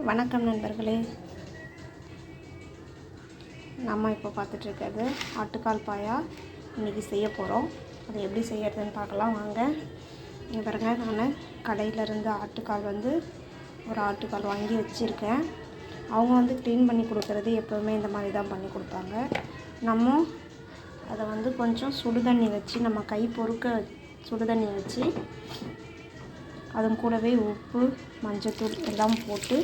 வணக்கம் நண்பர்களே. நம்ம இப்போ பார்த்துட்ருக்கிறது ஆட்டுக்கால் பாயா இன்றைக்கி செய்ய போகிறோம். அதை எப்படி செய்யறதுன்னு பார்க்கலாம் வாங்க. இங்கே பாருங்கள், நான் கடையிலேருந்து ஆட்டுக்கால் ஒரு ஆட்டுக்கால் வாங்கி வச்சுருக்கேன். அவங்க க்ளீன் பண்ணி கொடுக்குறது எப்போவுமே இந்த மாதிரி தான் பண்ணி கொடுப்பாங்க. நம்ம அதை கொஞ்சம் சுடுதண்ணி வச்சு நம்ம கை பொறுக்க சுடுதண்ணி வச்சு அதன் கூடவே உப்பு மஞ்சத்தூள் எல்லாம் போட்டு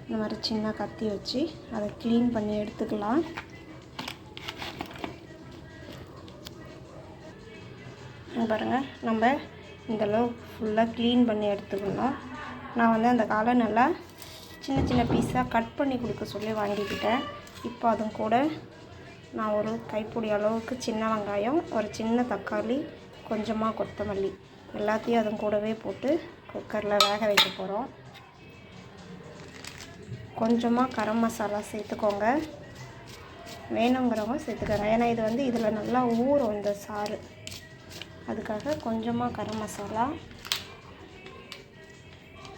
இந்த மாதிரி சின்ன கத்தி வச்சு அதை க்ளீன் பண்ணி எடுத்துக்கலாம். பாருங்கள், நம்ம இந்தளவு ஃபுல்லாக க்ளீன் பண்ணி எடுத்துக்கணும். நான் அந்த காலை நல்லா சின்ன சின்ன பீஸாக கட் பண்ணி கொடுக்க சொல்லி வாங்கிக்கிட்டேன். இப்போ அதுவும் கூட நான் ஒரு கைப்பிடி அளவுக்கு சின்ன வெங்காயம், ஒரு சின்ன தக்காளி, கொஞ்சமாக கொத்தமல்லி எல்லாத்தையும் அதுவும் கூடவே போட்டு குக்கரில் வேக வைக்க போகிறோம். கொஞ்சமாக கரம் மசாலா சேர்த்துக்கோங்க, வேணுங்கிறவங்க சேர்த்துக்கோங்க. ஏன்னா இது இதில் நல்லா ஊறும் இந்த சாறு, அதுக்காக கொஞ்சமாக கரம் மசாலா,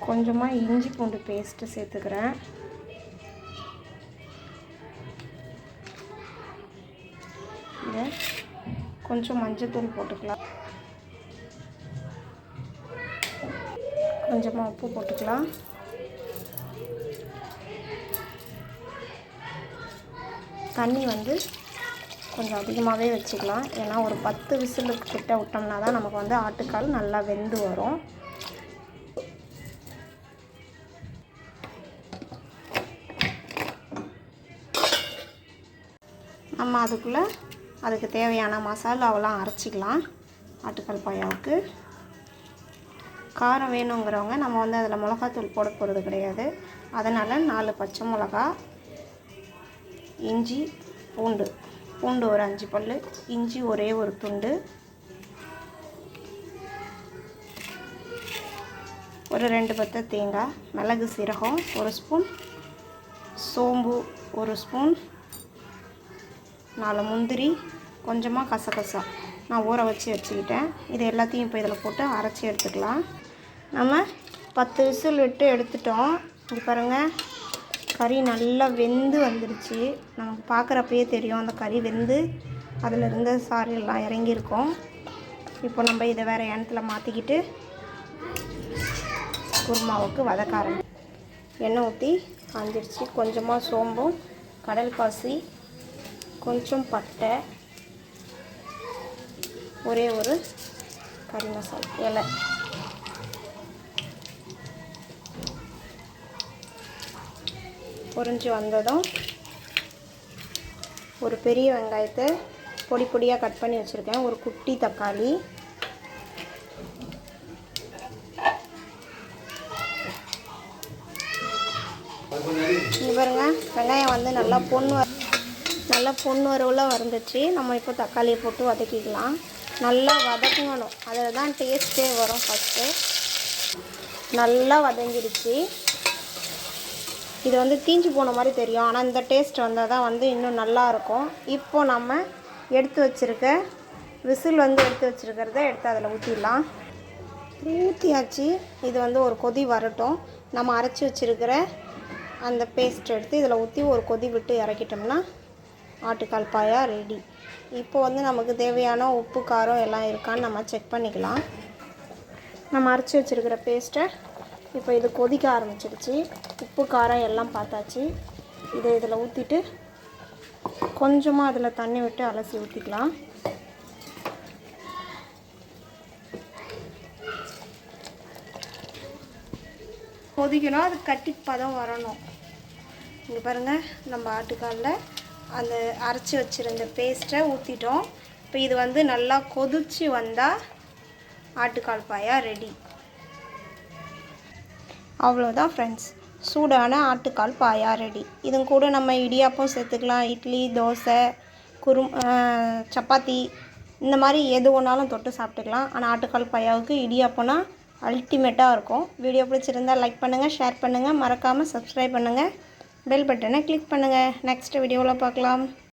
கொஞ்சமாக இஞ்சி பூண்டு பேஸ்ட்டு சேர்த்துக்கிறேன். இதை கொஞ்சம் மஞ்சத்தூள் போட்டுக்கலாம், கொஞ்சமாக உப்பு போட்டுக்கலாம். தண்ணி கொஞ்சம் அதிகமாகவே வச்சுக்கலாம். ஏன்னா ஒரு 10 விசிலுக்கு கிட்ட விட்டோம்னா தான் நமக்கு ஆட்டுக்கால் நல்லா வெந்து வரும். நம்ம அதுக்கு தேவையான மசாலாவெல்லாம் அரைச்சிக்கலாம். ஆட்டுக்கால் பாயாவுக்கு காரம் வேணுங்கிறவங்க நம்ம அதில் மிளகாத்தூள் போட போகிறது கிடையாது. அதனால் 4 பச்சை மிளகா, இஞ்சி பூண்டு ஒரு 5 பல், இஞ்சி ஒரே ஒரு துண்டு, ஒரு 2 பத்தை தேங்காய், மிளகு சீரகம் 1 ஸ்பூன், சோம்பு 1 ஸ்பூன், 4 முந்திரி, கொஞ்சமாக கசகசா நான் ஊற வச்சுக்கிட்டேன். இது எல்லாத்தையும் இப்போ இதில் போட்டு அரைச்சி எடுத்துக்கலாம். நம்ம 10 விசில் விட்டு எடுத்துட்டோம். இது பாருங்கள், கறி நல்லா வெந்து வந்துடுச்சு. நமக்கு பார்க்குறப்பயே தெரியும் அந்த கறி வெந்து அதில் இருந்த சாறு எல்லாம் இறங்கியிருக்கும். இப்போ நம்ம இதை வேறு எண்ணத்தில் மாற்றிக்கிட்டு குருமாவுக்கு வதக்க ஆரம்பிக்கும். எண்ணெய் ஊற்றி காஞ்சிடுச்சு. கொஞ்சமாக சோம்பும், கடல் பாசி, கொஞ்சம் பட்டை, ஒரே ஒரு கறி மசாலா இலை, பொரிஞ்சு வந்ததும் ஒரு பெரிய வெங்காயத்தை பொடி பொடியாக கட் பண்ணி வச்சுருக்கேன், ஒரு குட்டி தக்காளி, இங்கே பாருங்க, வெங்காயம் நல்லா பொண்ணு வரவில் வந்துச்சு. நம்ம இப்போ தக்காளியை போட்டு வதக்கிக்கலாம். நல்லா வதக்கணும், அதில் தான் டேஸ்ட்டே வரும். ஃபஸ்ட்டு நல்லா வதங்கிடுச்சு. இது தீஞ்சு போன மாதிரி தெரியும், ஆனால் இந்த டேஸ்ட் வந்தால் தான் இன்னும் நல்லாயிருக்கும். இப்போ நம்ம எடுத்து வச்சுருக்கிறத எடுத்து அதில் ஊற்றிடலாம். ஊற்றியாச்சு. இது ஒரு கொதி வரட்டும். நம்ம அரைச்சி வச்சுருக்கிற அந்த பேஸ்ட் எடுத்து இதில் ஊற்றி ஒரு கொதி விட்டு இறக்கிட்டோம்னா ஆட்டுக்கால் பாயா ரெடி. இப்போ நமக்கு தேவையான உப்பு காரம் எல்லாம் இருக்கான்னு நம்ம செக் பண்ணிக்கலாம். நம்ம அரைச்சி வச்சுருக்கிற பேஸ்ட்டை இப்போ இது கொதிக்க ஆரம்பிச்சிடுச்சு. உப்பு காரம் எல்லாம் பார்த்தாச்சு. இதில் ஊற்றிட்டு கொஞ்சமாக அதில் தண்ணி விட்டு அலசி ஊற்றிக்கலாம். கொதிக்கணும், அது கட்டி பதம் வரணும். இங்கே பாருங்கள், நம்ம ஆட்டுக்காலில் அந்த அரைச்சி வச்சுருந்த பேஸ்ட்டை ஊற்றிட்டோம். இப்போ இது நல்லா கொதிச்சு வந்தால் ஆட்டுக்கால் பாயா ரெடி. அவ்வளோதான் ஃப்ரெண்ட்ஸ், சூடான ஆட்டுக்கால் பாயா ரெடி. இதுவும் கூட நம்ம இடியாப்பம் சேர்த்துக்கலாம், இட்லி, தோசை, சப்பாத்தி, இந்த மாதிரி எது ஒன்றாலும் தொட்டு சாப்பிட்டுக்கலாம். ஆனால் ஆட்டுக்கால் பாயாவுக்கு இடியாப்பம்னா அல்டிமேட்டாக இருக்கும். வீடியோ பிடிச்சிருந்தால் லைக் பண்ணுங்கள், ஷேர் பண்ணுங்கள், மறக்காமல் சப்ஸ்கிரைப் பண்ணுங்கள், பெல் பட்டனை கிளிக் பண்ணுங்கள். நெக்ஸ்ட் வீடியோவில் பார்க்கலாம்.